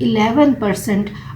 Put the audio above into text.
11%